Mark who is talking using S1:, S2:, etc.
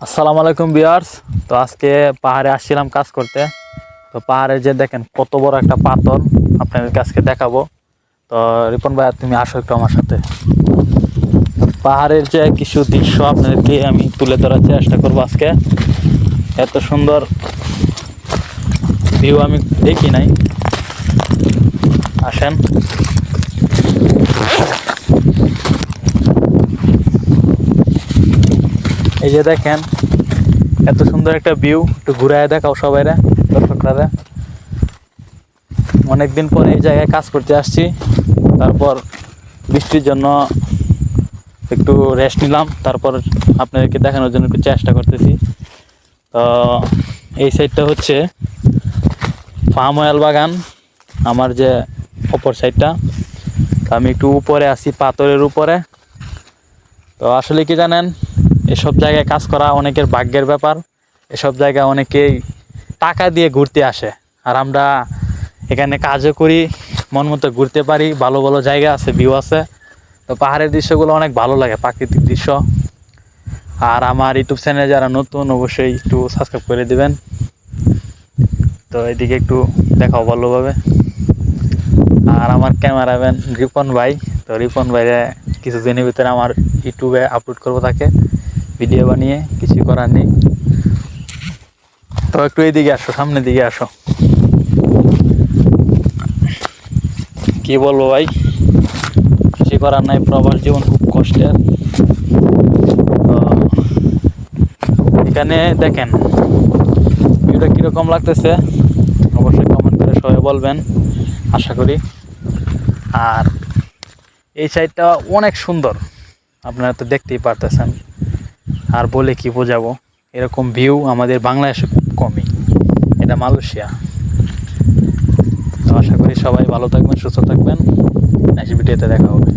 S1: আসসালামু আলাইকুম ভিউয়ার্স। তো আজকে পাহাড়ে আসছিলাম কাজ করতে। তো পাহাড়ে যে দেখেন কত বড় একটা পাথর আপনাদের কাছে দেখাবো। তো রিপন ভাই তুমি আসো একটু আমার সাথে। পাহাড়ের যে কিছু দৃশ্য আপনাদেরকে আমি তুলে ধরার চেষ্টা করবো আজকে। এত সুন্দর ভিউ আমি দেখি নাই, আসেন। এই যে দেখেন এত সুন্দর একটা ভিউ, একটু ঘুরায় দেখাও সবাইরে, দর্শকরা। অনেকদিন পরে এই জায়গায় কাজ করতে আসছি, তারপর বৃষ্টির জন্য একটু রেস্ট নিলাম, তারপর আপনাদেরকে দেখানোর জন্য একটু চেষ্টা করতেছি। তো এই সাইডটা হচ্ছে পাম অয়েল বাগান, আমার যে অপর সাইডটা। তো আমি একটু উপরে আছি, পাথরের উপরে। তো আসলে কি জানেন, এসব জায়গায় কাজ করা অনেকের ভাগ্যের ব্যাপার। এসব জায়গায় অনেকেই টাকা দিয়ে ঘুরতে আসে, আর আমরা এখানে কাজও করি, মন মতো ঘুরতে পারি। ভালো ভালো জায়গা আছে, ভিউ আছে। তো পাহাড়ের দৃশ্যগুলো অনেক ভালো লাগে, প্রাকৃতিক দৃশ্য। আর আমার ইউটিউব চ্যানেলে যারা নতুন, অবশ্যই একটু সাবস্ক্রাইব করে দিবেন। তো এদিকে একটু দেখাও ভালোভাবে। আর আমার ক্যামেরাম্যান রিপন ভাই, তো রিপন ভাইরে কিছুদিনের ভিতরে আমার ইউটিউবে আপলোড করবো, তাকে ভিডিও বানিয়ে। কিছু করার নেই। তো একটু এইদিকে আসো, সামনের দিকে আসো। কি বলবো ভাই, কিছু করার নাই, প্রবাস জীবন খুব কষ্টের। তো এখানে দেখেন ভিউটা কীরকম লাগতেছে, অবশ্যই কমেন্ট করে সবাই বলবেন, আশা করি। আর এই সাইডটা অনেক সুন্দর, আপনারা তো দেখতেই পারতেছেন। আর বলে কি বোঝাবো, এরকম ভিউ আমাদের বাংলাদেশে খুব কমই, এটা মালয়েশিয়া। তো আশা করি সবাই ভালো থাকবেন, সুস্থ থাকবেন। নেক্সট ভিডিওতে দেখা হবে।